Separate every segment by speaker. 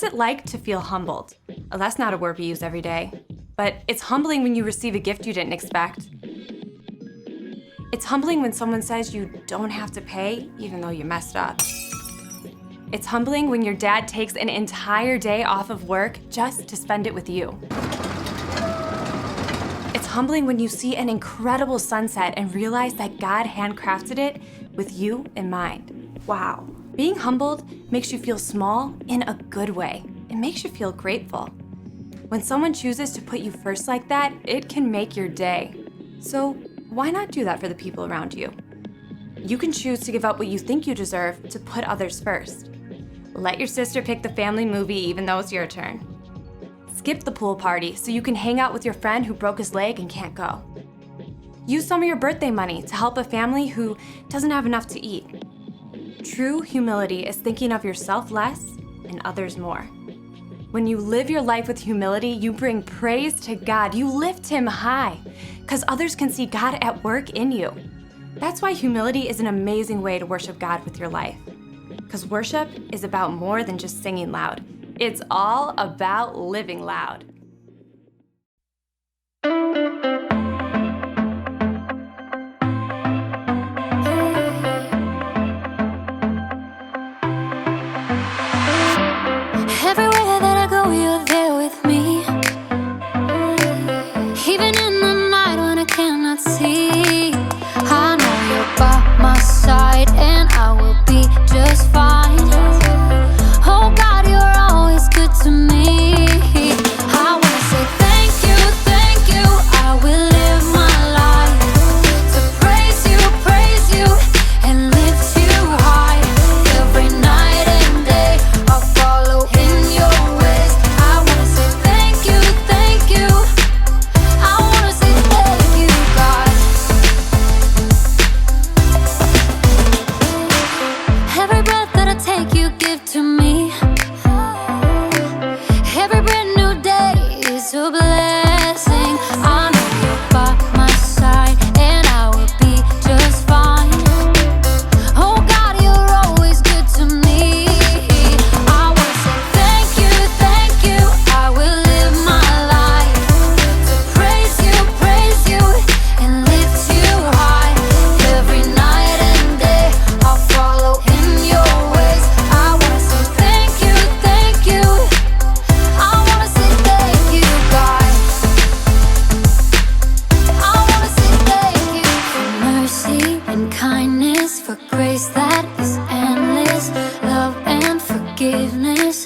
Speaker 1: What's it like to feel humbled? Oh, that's not a word we use every day. But it's humbling when you receive a gift you didn't expect. It's humbling when someone says you don't have to pay, even though you messed up. It's humbling when your dad takes an entire day off of work just to spend it with you. It's humbling when you see an incredible sunset and realize that God handcrafted it with you in mind. Wow. Being humbled makes you feel small in a good way. It makes you feel grateful. When someone chooses to put you first like that, it can make your day. So why not do that for the people around you? You can choose to give up what you think you deserve to put others first. Let your sister pick the family movie even though it's your turn. Skip the pool party so you can hang out with your friend who broke his leg and can't go. Use some of your birthday money to help a family who doesn't have enough to eat. True humility is thinking of yourself less and others more. When you live your life with humility, you bring praise to God. You lift Him high because others can see God at work in you. That's why humility is an amazing way to worship God with your life. Because worship is about more than just singing loud. It's all about living loud.
Speaker 2: Everywhere that I go, you're there with me. Even in the night when I cannot see, I know you're by my side and I will be just fine. Oh God, you're always good to me. I wanna say thank you, thank you. I will live my life to praise you, and lift you high. Every night and day I'll follow in your ways. I wanna say thank you, thank you. I wanna say thank you, God. Every breath that I take, you give to me. Every brand new day is a blessing. I know you're by my side and I will be just fine. Oh God, you're always good to me. I wanna say thank you. I will live my life to praise you, and lift you high. Every night and day I'll follow in your ways. I wanna say thank you. I wanna say thank you, God. I wanna say thank you for mercy and kindness, for grace that is endless, love and forgiveness.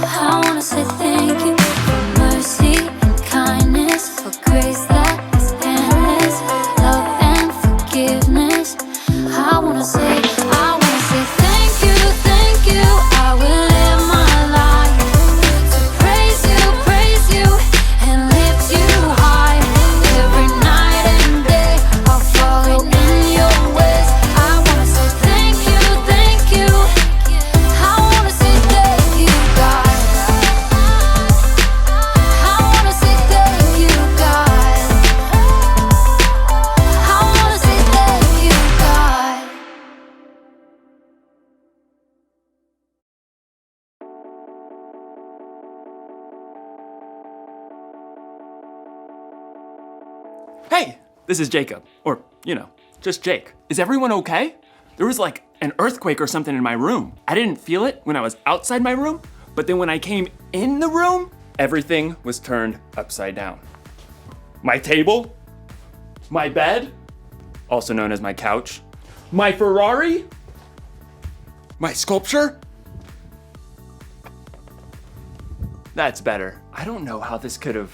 Speaker 2: I wanna say thank you for mercy and kindness, for grace that is endless, love and forgiveness. I wanna say thank you. I will live my life to praise you, and lift you high. Every night and day I'll follow in your ways. I wanna say thank you. I wanna say thank you, God. I wanna say thank you, God. I wanna say thank you, God.
Speaker 3: Hey, this is Jacob, or, just Jake. Is everyone okay? There was like an earthquake or something in my room. I didn't feel it when I was outside my room, but then when I came in the room, everything was turned upside down. My table, my bed, also known as my couch, my Ferrari, my sculpture. That's better. I don't know how this could have.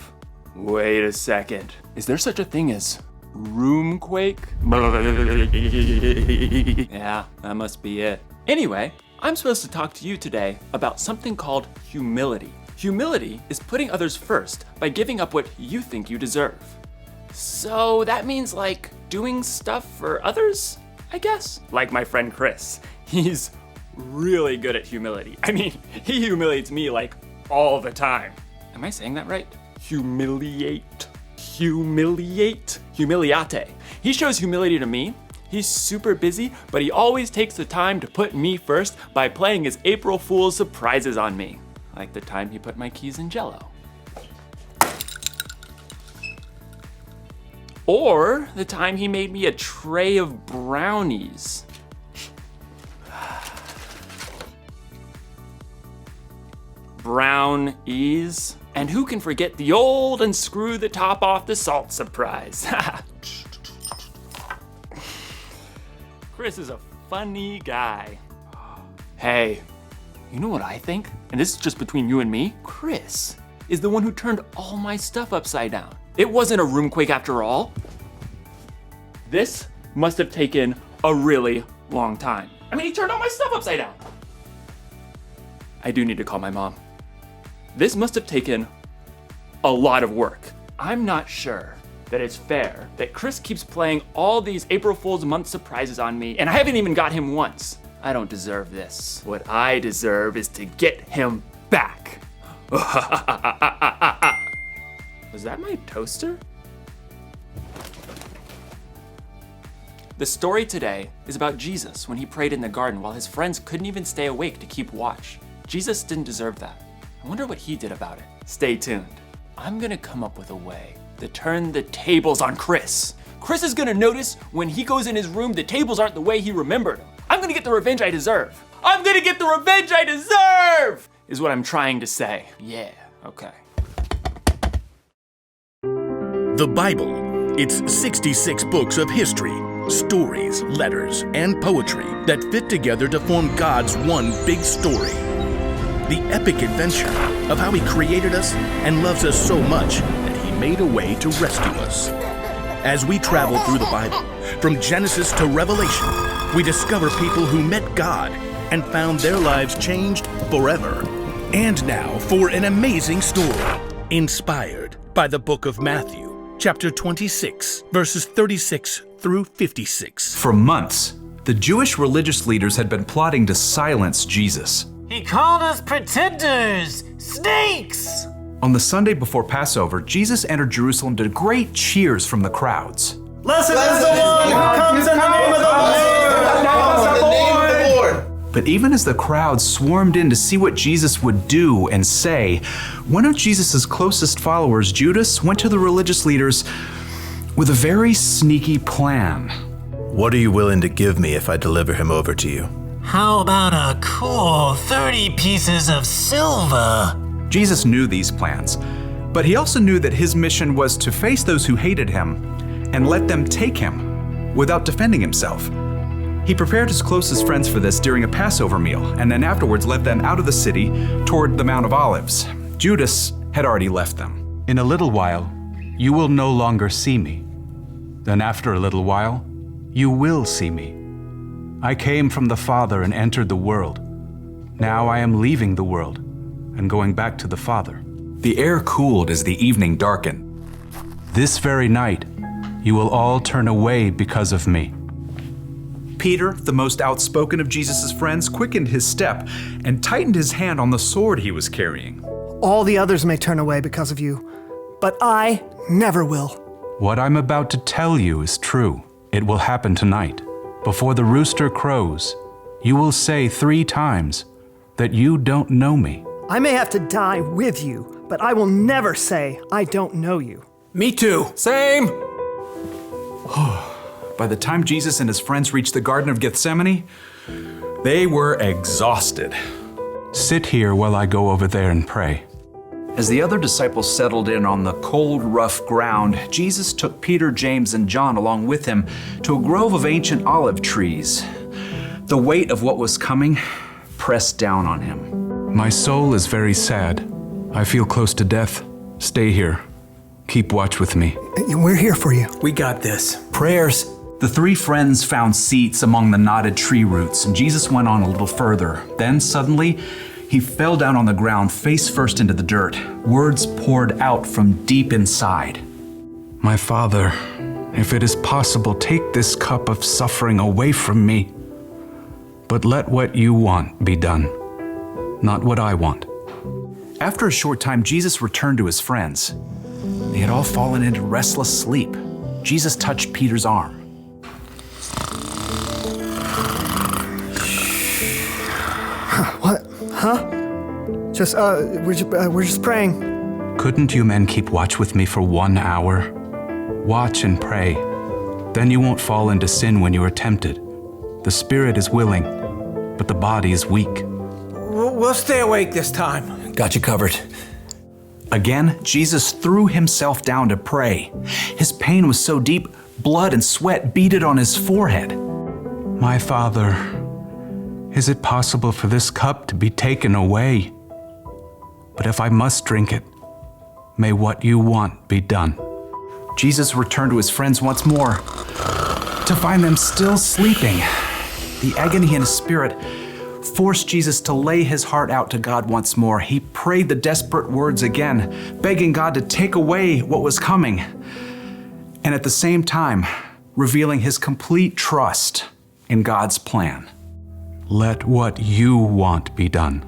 Speaker 3: Wait a second. Is there such a thing as roomquake? Yeah, that must be it. Anyway, I'm supposed to talk to you today about something called humility. Humility is putting others first by giving up what you think you deserve. So that means like doing stuff for others, I guess? Like my friend Chris. He's really good at humility. I mean, he humiliates me like all the time. Am I saying that right? Humiliate. Humiliate. He shows humility to me. He's super busy, but he always takes the time to put me first by playing his April Fool's surprises on me. like the time he put my keys in Jell-O. Or the time he made me a tray of brownies. Brownies. And who can forget the old unscrew the top off the salt surprise? Chris is a funny guy. Hey, you know what I think? And this is just between you and me. Chris is the one who turned all my stuff upside down. It wasn't a roomquake after all. This must have taken a really long time. I mean, he turned all my stuff upside down. I do need to call my mom. This must have taken a lot of work. I'm not sure that it's fair that Chris keeps playing all these April Fool's month surprises on me, and I haven't even got him once. I don't deserve this. What I deserve is to get him back. Was that my toaster? The story today is about Jesus when he prayed in the garden while his friends couldn't even stay awake to keep watch. Jesus didn't deserve that. I wonder what he did about it. Stay tuned. I'm gonna come up with a way to turn the tables on Chris. Chris is gonna notice when he goes in his room the tables aren't the way he remembered them. I'm gonna get the revenge I deserve. I'm gonna get the revenge I deserve! Is what I'm trying to say. Yeah, okay.
Speaker 4: The Bible. It's 66 books of history, stories, letters, and poetry that fit together to form God's one big story. The epic adventure of how He created us and loves us so much that He made a way to rescue us. As we travel through the Bible, from Genesis to Revelation, we discover people who met God and found their lives changed forever. And now for an amazing story, inspired by the book of Matthew, chapter 26, verses 36 through 56.
Speaker 5: For months, the Jewish religious leaders had been plotting to silence Jesus.
Speaker 6: He called us pretenders, snakes!
Speaker 5: On the Sunday before Passover, Jesus entered Jerusalem to great cheers from the crowds.
Speaker 6: Blessed is the one who comes in the name of the Lord!
Speaker 5: But even as the crowd swarmed in to see what Jesus would do and say, one of Jesus' closest followers, Judas, went to the religious leaders with a very sneaky plan.
Speaker 7: What are you willing to give me if I deliver him over to you?
Speaker 6: How about a cool 30 pieces of silver?
Speaker 5: Jesus knew these plans, but he also knew that his mission was to face those who hated him and let them take him without defending himself. He prepared his closest friends for this during a Passover meal, and then afterwards led them out of the city toward the Mount of Olives. Judas had already left them.
Speaker 8: In a little while, you will no longer see me. Then after a little while, you will see me. I came from the Father and entered the world. Now I am leaving the world and going back to the Father.
Speaker 5: The air cooled as the evening darkened.
Speaker 8: This very night, you will all turn away because of me.
Speaker 5: Peter, the most outspoken of Jesus' friends, quickened his step and tightened his hand on the sword he was carrying.
Speaker 9: All the others may turn away because of you, but I never will.
Speaker 8: What I'm about to tell you is true. It will happen tonight. Before the rooster crows, you will say 3 times that you don't know me.
Speaker 9: I may have to die with you, but I will never say I don't know you.
Speaker 7: Me too. Same.
Speaker 5: By the time Jesus and his friends reached the Garden of Gethsemane, they were exhausted.
Speaker 8: Sit here while I go over there and pray.
Speaker 5: As the other disciples settled in on the cold, rough ground, Jesus took Peter, James, and John along with him to a grove of ancient olive trees. The weight of what was coming pressed down on him.
Speaker 8: My soul is very sad. I feel close to death. Stay here. Keep watch with me.
Speaker 9: We're here for you.
Speaker 7: We got this.
Speaker 5: Prayers. The 3 friends found seats among the knotted tree roots, and Jesus went on a little further. Then suddenly, he fell down on the ground, face first into the dirt. Words poured out from deep inside.
Speaker 8: My Father, if it is possible, take this cup of suffering away from me. But let what you want be done, not what I want.
Speaker 5: After a short time, Jesus returned to his friends. They had all fallen into restless sleep. Jesus touched Peter's arm.
Speaker 9: What? Huh? We're just praying.
Speaker 8: Couldn't you men keep watch with me for 1 hour? Watch and pray. Then you won't fall into sin when you are tempted. The spirit is willing, but the body is weak.
Speaker 10: We'll stay awake this time.
Speaker 7: Got you covered.
Speaker 5: Again, Jesus threw himself down to pray. His pain was so deep, blood and sweat beaded on his forehead.
Speaker 8: My Father, is it possible for this cup to be taken away? But if I must drink it, may what you want be done.
Speaker 5: Jesus returned to his friends once more, to find them still sleeping. The agony in his spirit forced Jesus to lay his heart out to God once more. He prayed the desperate words again, begging God to take away what was coming, and at the same time, revealing his complete trust in God's plan.
Speaker 8: Let what you want be done,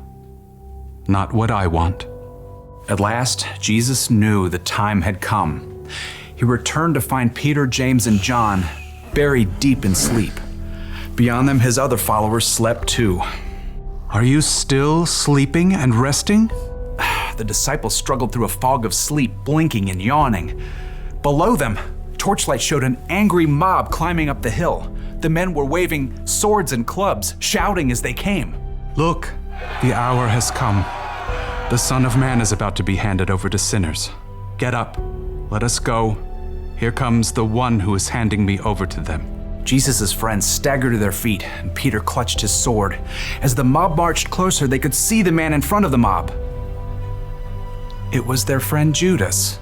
Speaker 8: not what I want.
Speaker 5: At last, Jesus knew the time had come. He returned to find Peter, James, and John buried deep in sleep. Beyond them, his other followers slept too.
Speaker 8: Are you still sleeping and resting?
Speaker 5: The disciples struggled through a fog of sleep, blinking and yawning. Below them, torchlight showed an angry mob climbing up the hill. The men were waving swords and clubs, shouting as they came.
Speaker 8: Look, the hour has come. The Son of Man is about to be handed over to sinners. Get up, let us go. Here comes the one who is handing me over to them.
Speaker 5: Jesus' friends staggered to their feet, and Peter clutched his sword. As the mob marched closer, they could see the man in front of the mob. It was their friend Judas.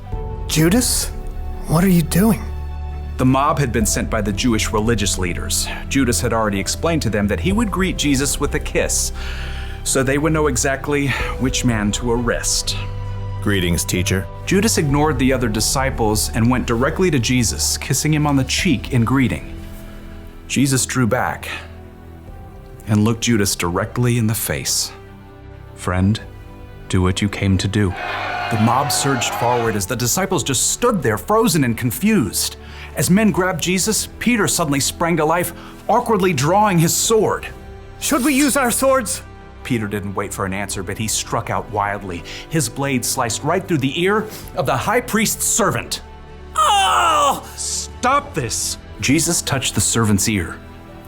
Speaker 9: Judas? What are you doing?
Speaker 5: The mob had been sent by the Jewish religious leaders. Judas had already explained to them that he would greet Jesus with a kiss, so they would know exactly which man to arrest.
Speaker 7: Greetings, teacher.
Speaker 5: Judas ignored the other disciples and went directly to Jesus, kissing him on the cheek in greeting. Jesus drew back and looked Judas directly in the face.
Speaker 8: Friend, do what you came to do.
Speaker 5: The mob surged forward as the disciples just stood there, frozen and confused. As men grabbed Jesus, Peter suddenly sprang to life, awkwardly drawing his sword.
Speaker 9: Should we use our swords?
Speaker 5: Peter didn't wait for an answer, but he struck out wildly. His blade sliced right through the ear of the high priest's servant.
Speaker 8: Oh! Stop this!
Speaker 5: Jesus touched the servant's ear.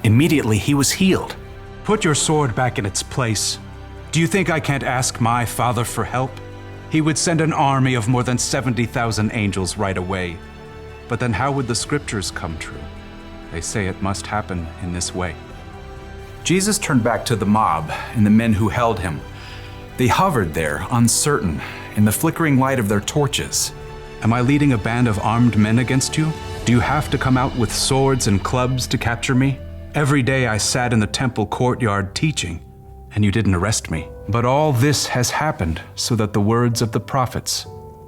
Speaker 5: Immediately, he was healed.
Speaker 8: Put your sword back in its place. Do you think I can't ask my Father for help? He would send an army of more than 70,000 angels right away. But then how would the scriptures come true? They say it must happen in this way.
Speaker 5: Jesus turned back to the mob and the men who held him. They hovered there, uncertain, in the flickering light of their torches.
Speaker 8: Am I leading a band of armed men against you? Do you have to come out with swords and clubs to capture me? Every day I sat in the temple courtyard teaching, and you didn't arrest me. But all this has happened so that the words of the prophets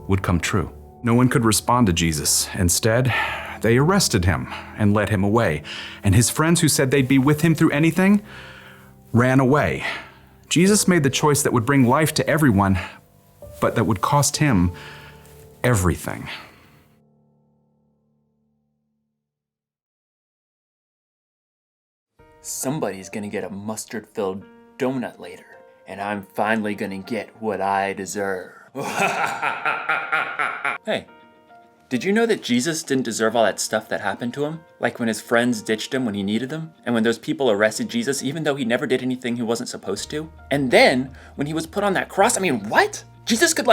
Speaker 8: would come true.
Speaker 5: No one could respond to Jesus. Instead, they arrested him and led him away. And his friends who said they'd be with him through anything ran away. Jesus made the choice that would bring life to everyone, but that would cost him everything.
Speaker 3: Somebody's gonna get a mustard-filled donut later, and I'm finally gonna get what I deserve. Hey, did you know that Jesus didn't deserve all that stuff that happened to him? Like when his friends ditched him when he needed them, and when those people arrested Jesus even though he never did anything he wasn't supposed to? And then, when he was put on that cross, what? Jesus could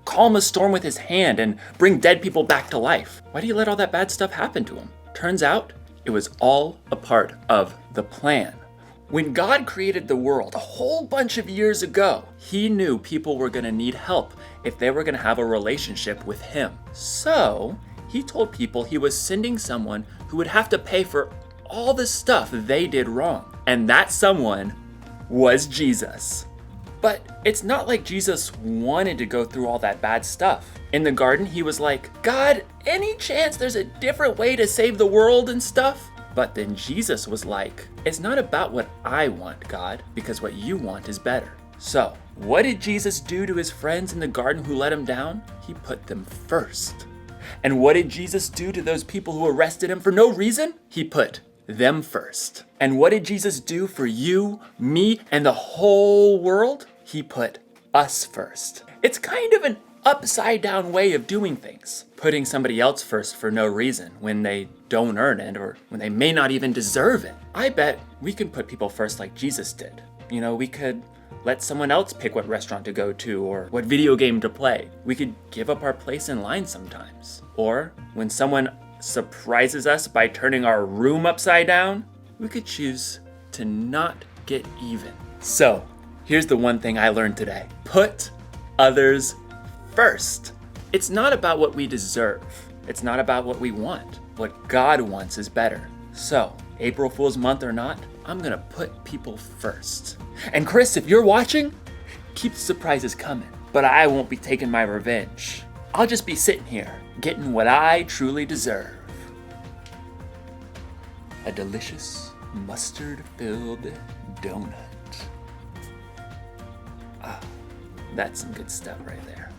Speaker 3: calm a storm with his hand and bring dead people back to life. Why do you let all that bad stuff happen to him? Turns out, it was all a part of the plan. When God created the world a whole bunch of years ago, he knew people were gonna need help if they were gonna have a relationship with him. So, he told people he was sending someone who would have to pay for all the stuff they did wrong. And that someone was Jesus. But it's not like Jesus wanted to go through all that bad stuff. In the garden, he was like, God, any chance there's a different way to save the world and stuff? But then Jesus was like, it's not about what I want, God, because what you want is better. So, what did Jesus do to his friends in the garden who let him down? He put them first. And what did Jesus do to those people who arrested him for no reason? He put them first. And what did Jesus do for you, me, and the whole world? He put us first. It's kind of an upside down way of doing things, putting somebody else first for no reason when they don't earn it or when they may not even deserve it. I bet we can put people first like Jesus did. You know, we could let someone else pick what restaurant to go to or what video game to play. We could give up our place in line sometimes. Or when someone surprises us by turning our room upside down, we could choose to not get even. So, here's the one thing I learned today. Put others first. It's not about what we deserve. It's not about what we want. What God wants is better. So, April Fool's month or not, I'm gonna put people first. And Chris, if you're watching, keep the surprises coming. But I won't be taking my revenge. I'll just be sitting here, getting what I truly deserve. A delicious mustard-filled donut. Ah, that's some good stuff right there.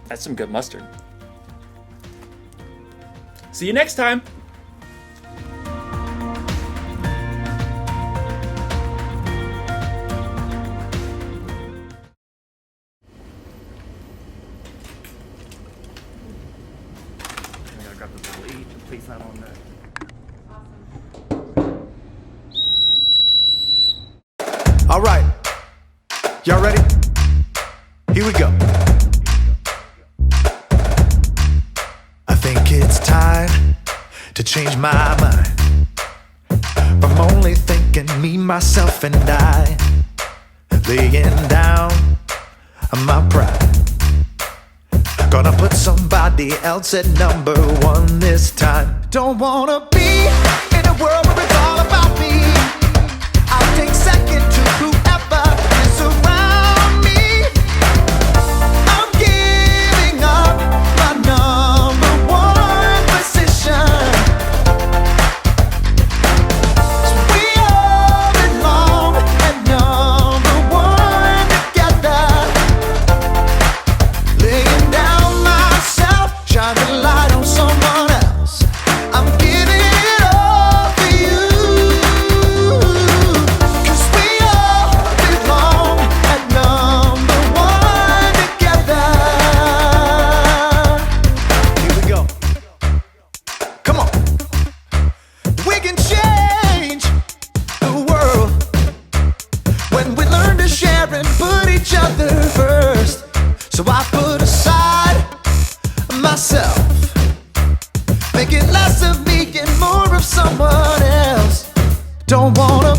Speaker 3: That's some good mustard. See you next time.
Speaker 7: All right. Y'all ready? Here we go. I think it's time to change my mind from only thinking me, myself, and I, laying down my pride. Gonna put somebody else at number one this time. Don't wanna be in a world where it's all about me. I'll take second to whoever is around me. I'm giving up my number one position. So we all belong at number one together. Laying down myself, shine the light on someone else. I'm giving it all for you. 'Cause we all belong at number one together. Here we go. Come on. We can change the world when we learn to share and put each other first. So I put aside myself, make it less of me and more of someone else. Don't wanna